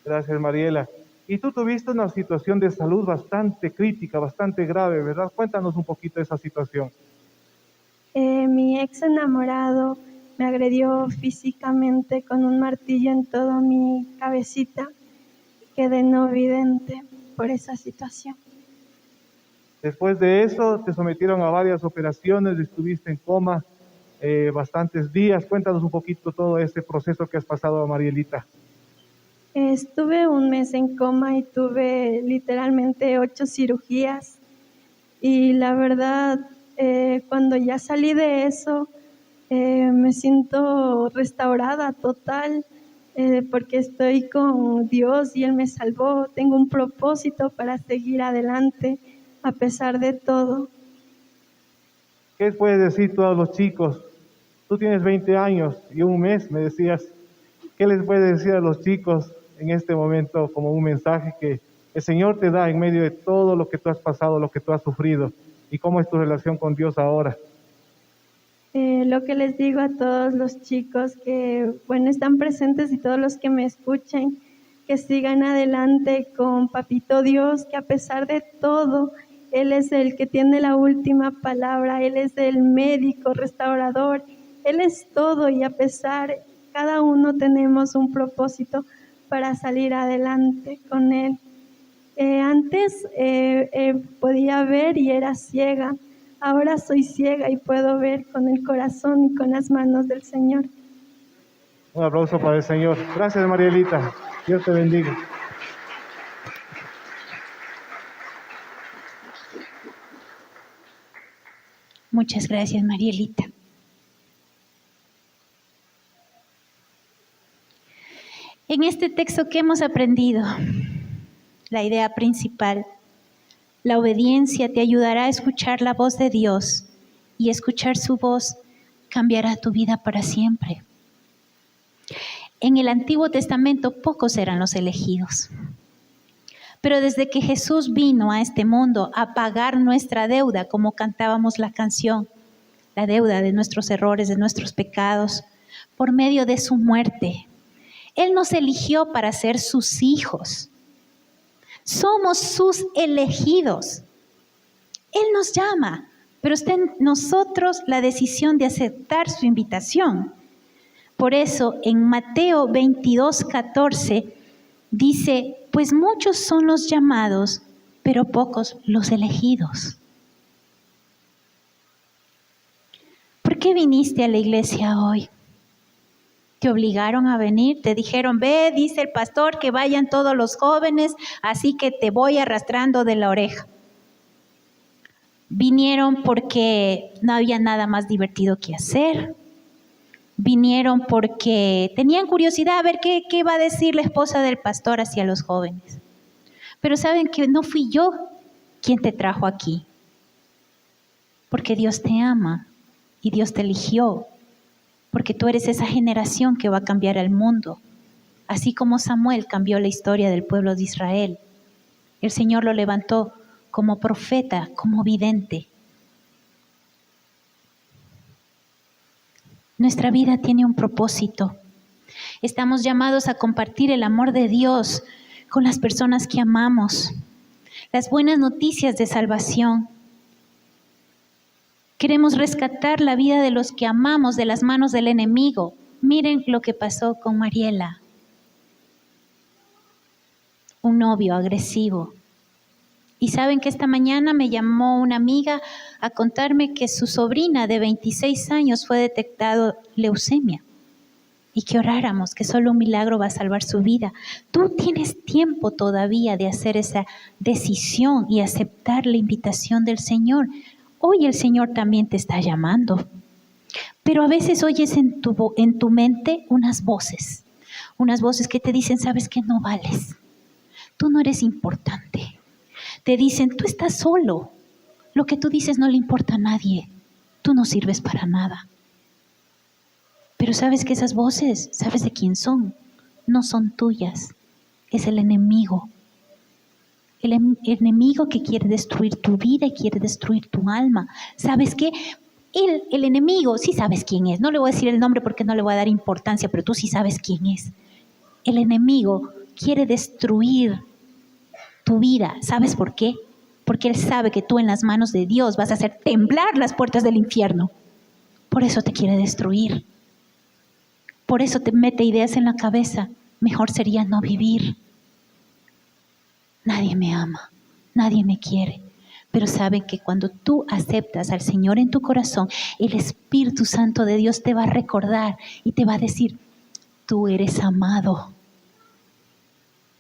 Gracias, Mariela. Y tú tuviste una situación de salud bastante crítica, bastante grave, ¿verdad? Cuéntanos un poquito de esa situación. Mi ex enamorado me agredió físicamente con un martillo en toda mi cabecita. Quedé no vidente por esa situación. Después de eso, te sometieron a varias operaciones, estuviste en coma bastantes días. Cuéntanos un poquito todo ese proceso que has pasado, Marielita. Estuve un mes en coma y tuve literalmente 8 cirugías. Y la verdad, cuando ya salí de eso, me siento restaurada total, porque estoy con Dios y Él me salvó. Tengo un propósito para seguir adelante a pesar de todo. ¿Qué puedes decir tú a los chicos? Tú tienes 20 años y un mes, me decías. ¿Qué les puedes decir a los chicos en este momento como un mensaje que el Señor te da en medio de todo lo que tú has pasado, lo que tú has sufrido? ¿Y cómo es tu relación con Dios ahora? Lo que les digo a todos los chicos que, están presentes y todos los que me escuchen, que sigan adelante con Papito Dios, que a pesar de todo, Él es el que tiene la última palabra, Él es el médico restaurador, Él es todo y a pesar, cada uno tenemos un propósito para salir adelante con Él. Antes podía ver y era ciega. Ahora soy ciega y puedo ver con el corazón y con las manos del Señor. Un aplauso para el Señor. Gracias, Marielita. Dios te bendiga. Muchas gracias, Marielita. En este texto que hemos aprendido, la idea principal, la obediencia te ayudará a escuchar la voz de Dios y escuchar su voz cambiará tu vida para siempre. En el Antiguo Testamento pocos eran los elegidos, pero desde que Jesús vino a este mundo a pagar nuestra deuda, como cantábamos la canción, la deuda de nuestros errores, de nuestros pecados, por medio de su muerte. Él nos eligió para ser sus hijos. Somos sus elegidos. Él nos llama, pero está en nosotros la decisión de aceptar su invitación. Por eso en Mateo 22:14 dice, pues muchos son los llamados, pero pocos los elegidos. ¿Por qué viniste a la iglesia hoy? ¿Te obligaron a venir? ¿Te dijeron, ve, dice el pastor, que vayan todos los jóvenes, así que te voy arrastrando de la oreja? ¿Vinieron porque no había nada más divertido que hacer? ¿Vinieron porque tenían curiosidad a ver qué va a decir la esposa del pastor hacia los jóvenes? Pero saben que no fui yo quien te trajo aquí, porque Dios te ama y Dios te eligió, porque tú eres esa generación que va a cambiar el mundo, así como Samuel cambió la historia del pueblo de Israel. El Señor lo levantó como profeta, como vidente. Nuestra vida tiene un propósito. Estamos llamados a compartir el amor de Dios con las personas que amamos, las buenas noticias de salvación. Queremos rescatar la vida de los que amamos de las manos del enemigo. Miren lo que pasó con Mariela, un novio agresivo. Y saben que esta mañana me llamó una amiga a contarme que su sobrina de 26 años fue detectado leucemia y que oráramos, que solo un milagro va a salvar su vida. Tú tienes tiempo todavía de hacer esa decisión y aceptar la invitación del Señor. Hoy el Señor también te está llamando, pero a veces oyes en tu mente unas voces que te dicen, sabes que no vales, tú no eres importante. Te dicen, tú estás solo, lo que tú dices no le importa a nadie, tú no sirves para nada. Pero sabes que esas voces, ¿sabes de quién son? No son tuyas, es el enemigo. El enemigo que quiere destruir tu vida y quiere destruir tu alma. ¿Sabes qué? El enemigo, sí sabes quién es. No le voy a decir el nombre porque no le voy a dar importancia, pero tú sí sabes quién es. El enemigo quiere destruir tu vida. ¿Sabes por qué? Porque él sabe que tú en las manos de Dios vas a hacer temblar las puertas del infierno. Por eso te quiere destruir. Por eso te mete ideas en la cabeza. Mejor sería no vivir. Nadie me ama, nadie me quiere. Pero saben que cuando tú aceptas al Señor en tu corazón, el Espíritu Santo de Dios te va a recordar y te va a decir, tú eres amado.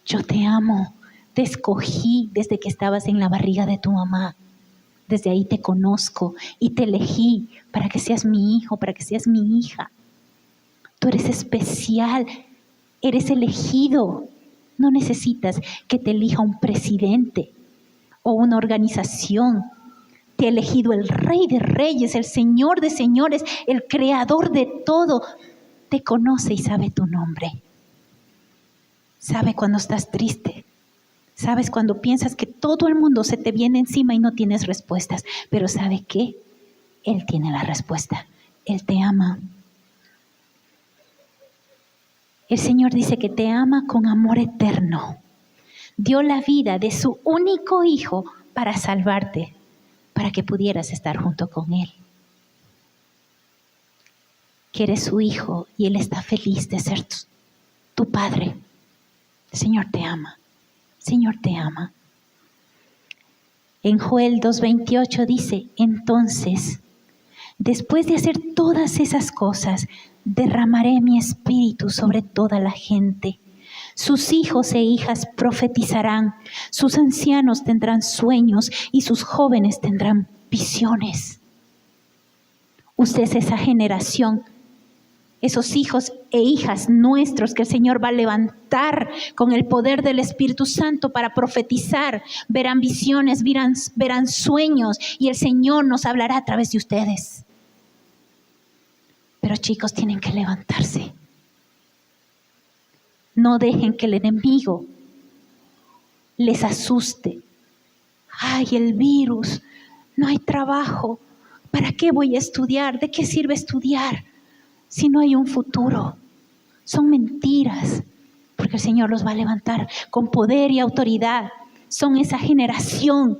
Yo te amo, te escogí desde que estabas en la barriga de tu mamá. Desde ahí te conozco y te elegí para que seas mi hijo, para que seas mi hija. Tú eres especial, eres elegido. No necesitas que te elija un presidente o una organización. Te ha elegido el Rey de Reyes, el Señor de Señores, el Creador de todo. Te conoce y sabe tu nombre. Sabe cuando estás triste. Sabes cuando piensas que todo el mundo se te viene encima y no tienes respuestas. Pero ¿sabe qué? Él tiene la respuesta. Él te ama. El Señor dice que te ama con amor eterno. Dio la vida de su único Hijo para salvarte, para que pudieras estar junto con Él. Que eres su hijo y Él está feliz de ser tu Padre. El Señor te ama. El Señor te ama. En Joel 2:28 dice, entonces, después de hacer todas esas cosas, derramaré mi espíritu sobre toda la gente. Sus hijos e hijas profetizarán, sus ancianos tendrán sueños y sus jóvenes tendrán visiones. Usted es esa generación, esos hijos e hijas nuestros que el Señor va a levantar con el poder del Espíritu Santo para profetizar. Verán visiones, verán sueños y el Señor nos hablará a través de ustedes. Pero chicos, tienen que levantarse. No dejen que el enemigo les asuste. Ay, el virus, no hay trabajo, ¿Para qué voy a estudiar? ¿De qué sirve estudiar si no hay un futuro? Son mentiras, porque el Señor los va a levantar con poder y autoridad. Son esa generación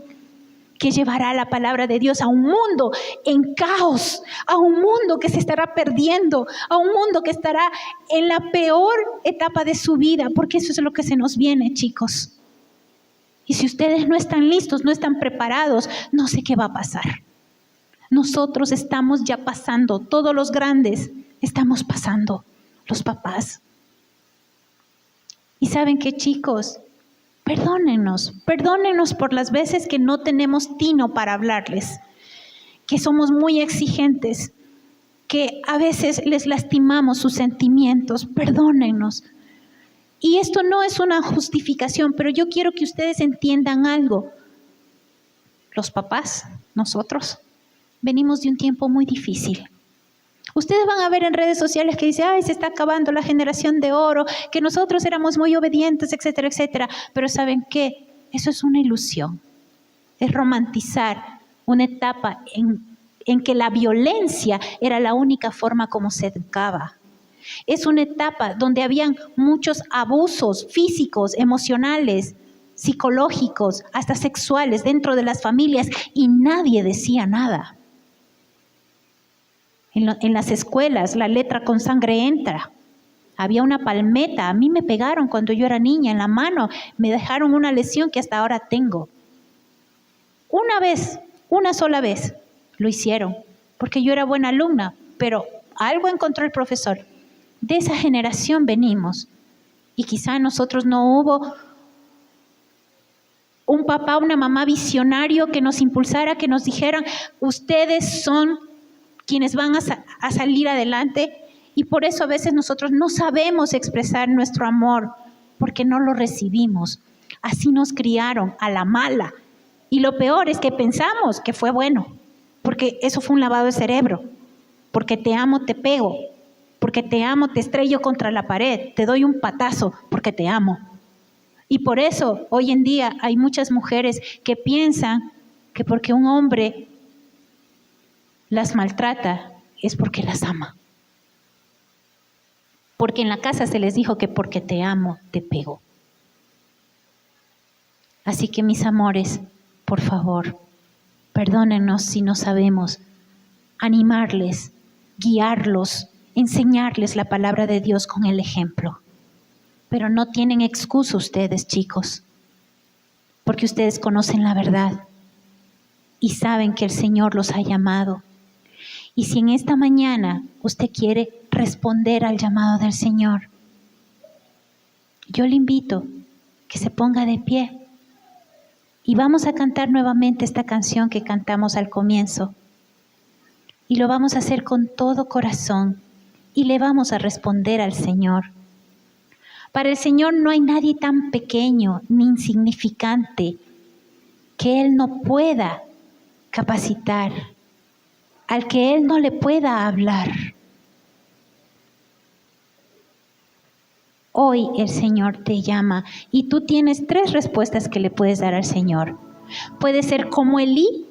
que llevará la palabra de Dios a un mundo en caos, a un mundo que se estará perdiendo, a un mundo que estará en la peor etapa de su vida, porque eso es lo que se nos viene, chicos. Y si ustedes no están listos, no están preparados, no sé qué va a pasar. Nosotros estamos ya pasando, todos los grandes estamos pasando, los papás. Y saben qué, chicos, perdónenos por las veces que no tenemos tino para hablarles, que somos muy exigentes, que a veces les lastimamos sus sentimientos. Perdónenos. Y esto no es una justificación, pero yo quiero que ustedes entiendan algo. Los papás, nosotros, venimos de un tiempo muy difícil. Ustedes van a ver en redes sociales que dicen, ay, se está acabando la generación de oro, que nosotros éramos muy obedientes, etcétera, etcétera. Pero ¿saben qué? Eso es una ilusión. Es romantizar una etapa en que la violencia era la única forma como se educaba. Es una etapa donde habían muchos abusos físicos, emocionales, psicológicos, hasta sexuales dentro de las familias y nadie decía nada. En las escuelas la letra con sangre entra. Había una palmeta, a mí me pegaron cuando yo era niña en la mano, me dejaron una lesión que hasta ahora tengo. Una sola vez lo hicieron, porque yo era buena alumna, pero algo encontró el profesor. De esa generación venimos y quizá nosotros no hubo un papá, una mamá visionario que nos impulsara, que nos dijeran, ustedes son quienes van a salir adelante, y por eso a veces nosotros no sabemos expresar nuestro amor porque no lo recibimos. Así nos criaron a la mala, y lo peor es que pensamos que fue bueno, porque eso fue un lavado de cerebro. Porque te amo te pego, porque te amo te estrello contra la pared, te doy un patazo porque te amo. Y por eso hoy en día hay muchas mujeres que piensan que porque un hombre las maltrata es porque las ama. Porque en la casa se les dijo que porque te amo, te pego. Así que mis amores, por favor, perdónenos si no sabemos animarles, guiarlos, enseñarles la palabra de Dios con el ejemplo. Pero no tienen excusa ustedes, chicos, porque ustedes conocen la verdad y saben que el Señor los ha llamado. Y si en esta mañana usted quiere responder al llamado del Señor, yo le invito que se ponga de pie y vamos a cantar nuevamente esta canción que cantamos al comienzo. Y lo vamos a hacer con todo corazón y le vamos a responder al Señor. Para el Señor no hay nadie tan pequeño ni insignificante que Él no pueda capacitar, al que Él no le pueda hablar. Hoy el Señor te llama y tú tienes 3 respuestas que le puedes dar al Señor. Puede ser como Elí,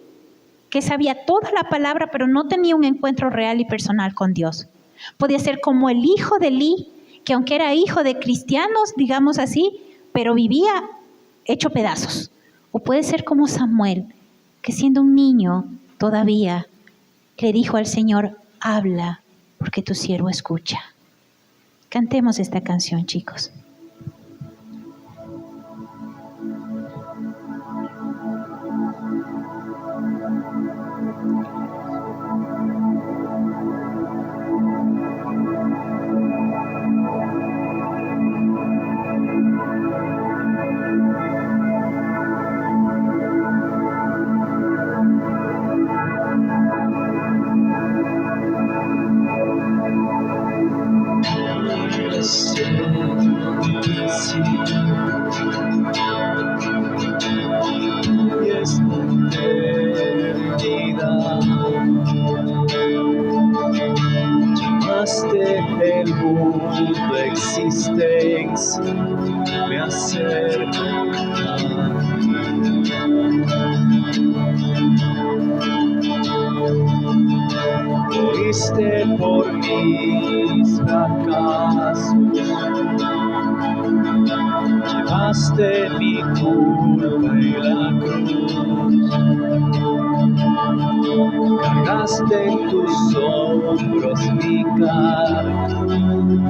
que sabía toda la palabra pero no tenía un encuentro real y personal con Dios. Podía ser como el hijo de Elí, que aunque era hijo de cristianos, digamos así, pero vivía hecho pedazos. O puede ser como Samuel, que siendo un niño todavía le dijo al Señor, habla, porque tu siervo escucha. Cantemos esta canción, chicos. por mis fracasos. Llevaste mi culpa en la cruz, cargaste en tus hombros mi carga,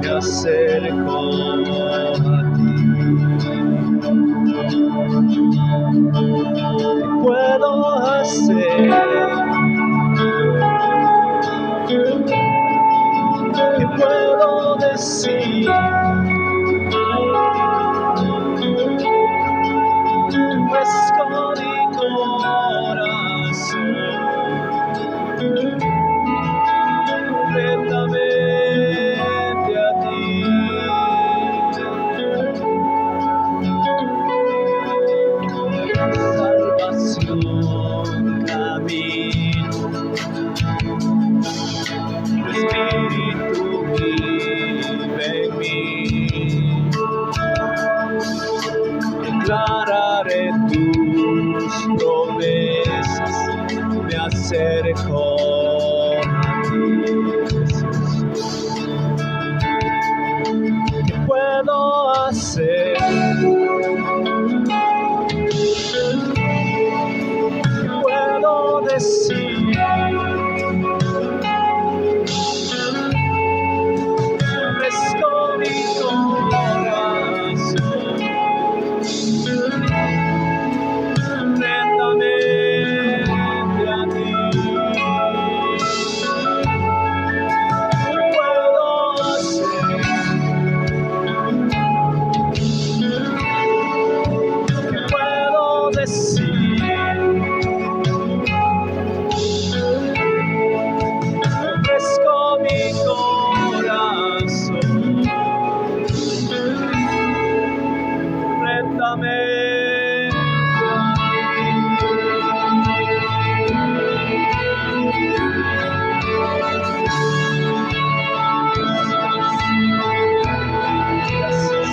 me acerco a ti. ¿Qué puedo hacer? ¿Qué puedo decir? Fresco mi corazón, completamente a ti. Salvación, camino, tu Espíritu vive en mí. Declararé tus promesas, me acerco a ti, Jesús. ¿Qué puedo hacer? ¿Qué puedo decir? Fresco mi corazón, completamente a ti. ¿Qué puedo hacer? ¿Qué puedo decir? Fresco mi corazón, completamente a ti. Gracias.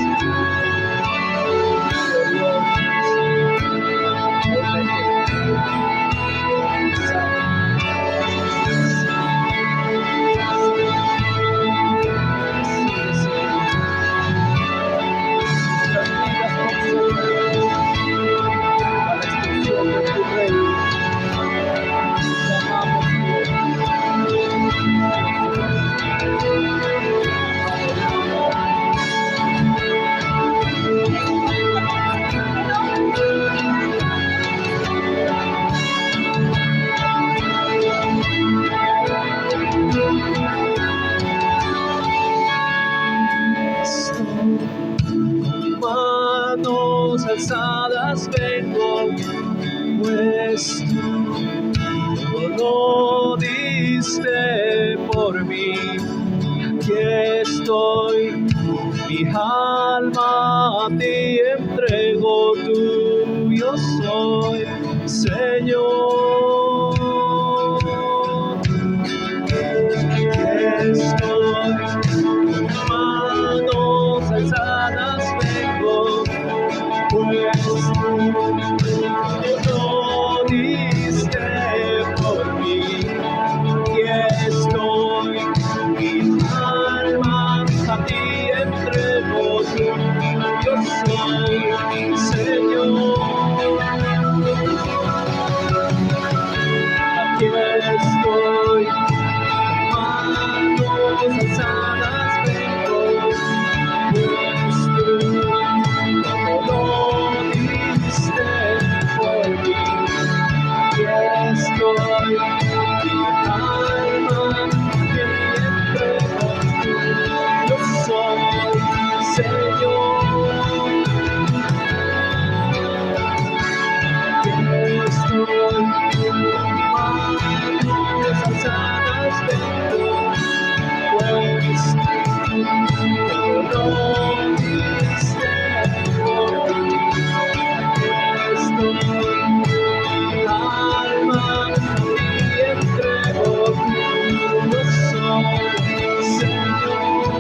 Manos alzadas vengo, pues tú todo lo diste por mí. Aquí estoy, mi alma a ti entrego, tuyo soy, Señor. Aquí estoy, manos alzadas vengo, pues tú lo diste por mí. Aquí estoy, mi alma a ti entrego, yo soy, Señor. Aquí estoy, manos alzadas vengo, pues tú todo diste por mí. Aquí estoy, mi alma te entrego, yo soy, Señor. Aquí estoy, manos alzadas vengo, pues todo diste por mí. Aquí estoy, mi alma a ti entrego, yo soy, Señor.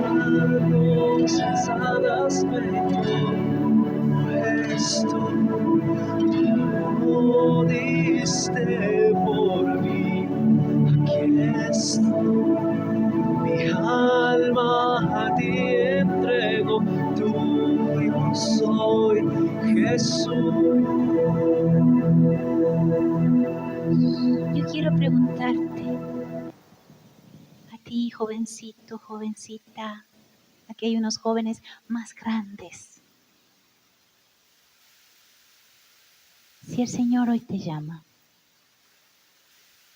Manos alzadas vengo, pues tú ti, jovencito, jovencita. Aquí hay unos jóvenes más grandes. Si el Señor hoy te llama,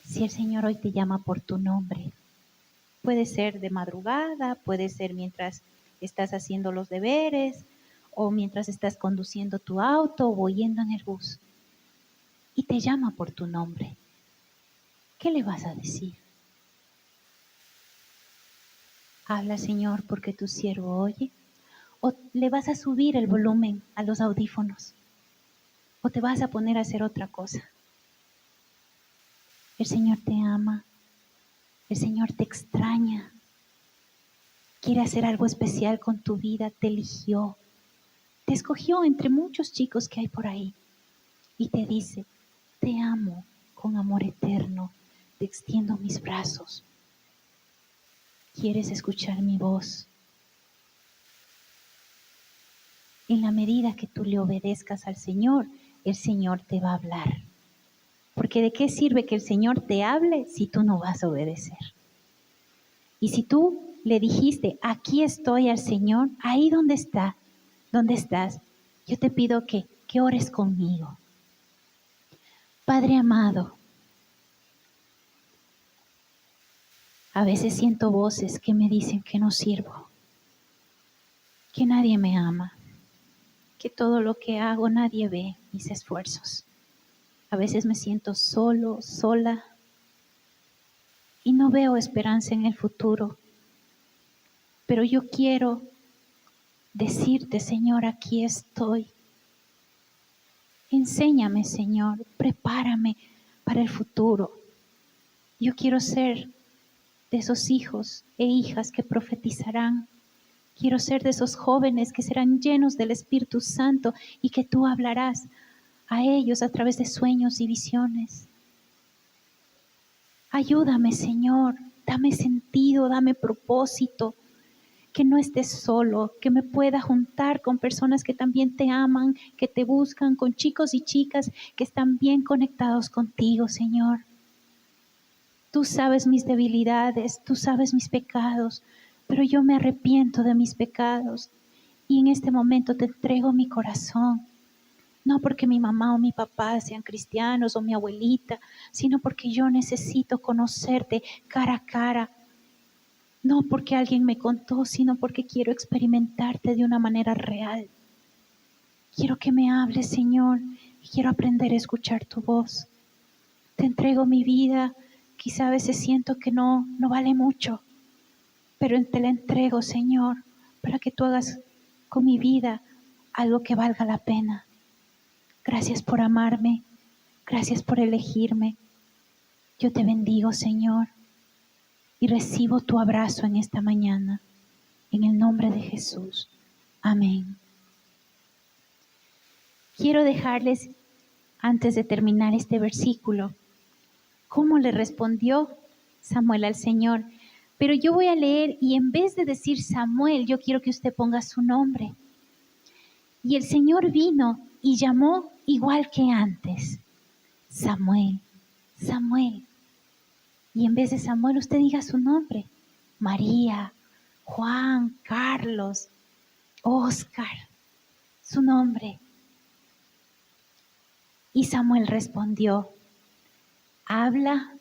si el Señor hoy te llama por tu nombre, puede ser de madrugada, puede ser mientras estás haciendo los deberes o mientras estás conduciendo tu auto o yendo en el bus, y te llama por tu nombre, ¿qué le vas a decir? Habla, Señor, porque tu siervo oye. ¿O le vas a subir el volumen a los audífonos? ¿O te vas a poner a hacer otra cosa? El Señor te ama. El Señor te extraña. Quiere hacer algo especial con tu vida. Te eligió. Te escogió entre muchos chicos que hay por ahí. Y te dice, te amo con amor eterno. Te extiendo mis brazos. ¿Quieres escuchar mi voz? En la medida que tú le obedezcas al Señor, el Señor te va a hablar. Porque ¿de qué sirve que el Señor te hable si tú no vas a obedecer? Y si tú le dijiste, aquí estoy al Señor, ahí donde estás, yo te pido que ores conmigo. Padre amado, a veces siento voces que me dicen que no sirvo, que nadie me ama, que todo lo que hago nadie ve mis esfuerzos. A veces me siento solo, sola, y no veo esperanza en el futuro. Pero yo quiero decirte, Señor, aquí estoy. Enséñame, Señor, prepárame para el futuro. Yo quiero ser de esos hijos e hijas que profetizarán. Quiero ser de esos jóvenes que serán llenos del Espíritu Santo y que tú hablarás a ellos a través de sueños y visiones. Ayúdame, Señor, dame sentido, dame propósito, que no estés solo, que me pueda juntar con personas que también te aman, que te buscan, con chicos y chicas que están bien conectados contigo, Señor. Tú sabes mis debilidades, tú sabes mis pecados, pero yo me arrepiento de mis pecados y en este momento te entrego mi corazón. No porque mi mamá o mi papá sean cristianos o mi abuelita, sino porque yo necesito conocerte cara a cara. No porque alguien me contó, sino porque quiero experimentarte de una manera real. Quiero que me hables, Señor, y quiero aprender a escuchar tu voz. Te entrego mi vida. Quizá a veces siento que no vale mucho, pero te la entrego, Señor, para que tú hagas con mi vida algo que valga la pena. Gracias por amarme, gracias por elegirme. Yo te bendigo, Señor, y recibo tu abrazo en esta mañana, en el nombre de Jesús. Amén. Quiero dejarles, antes de terminar este versículo, cómo le respondió Samuel al Señor. Pero yo voy a leer y en vez de decir Samuel, yo quiero que usted ponga su nombre. Y el Señor vino y llamó igual que antes. Samuel, Samuel. Y en vez de Samuel, usted diga su nombre. María, Juan, Carlos, Oscar, su nombre. Y Samuel respondió, habla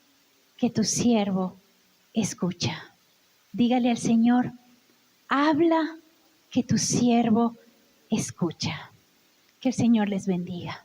que tu siervo escucha. Dígale al Señor, habla que tu siervo escucha. Que el Señor les bendiga.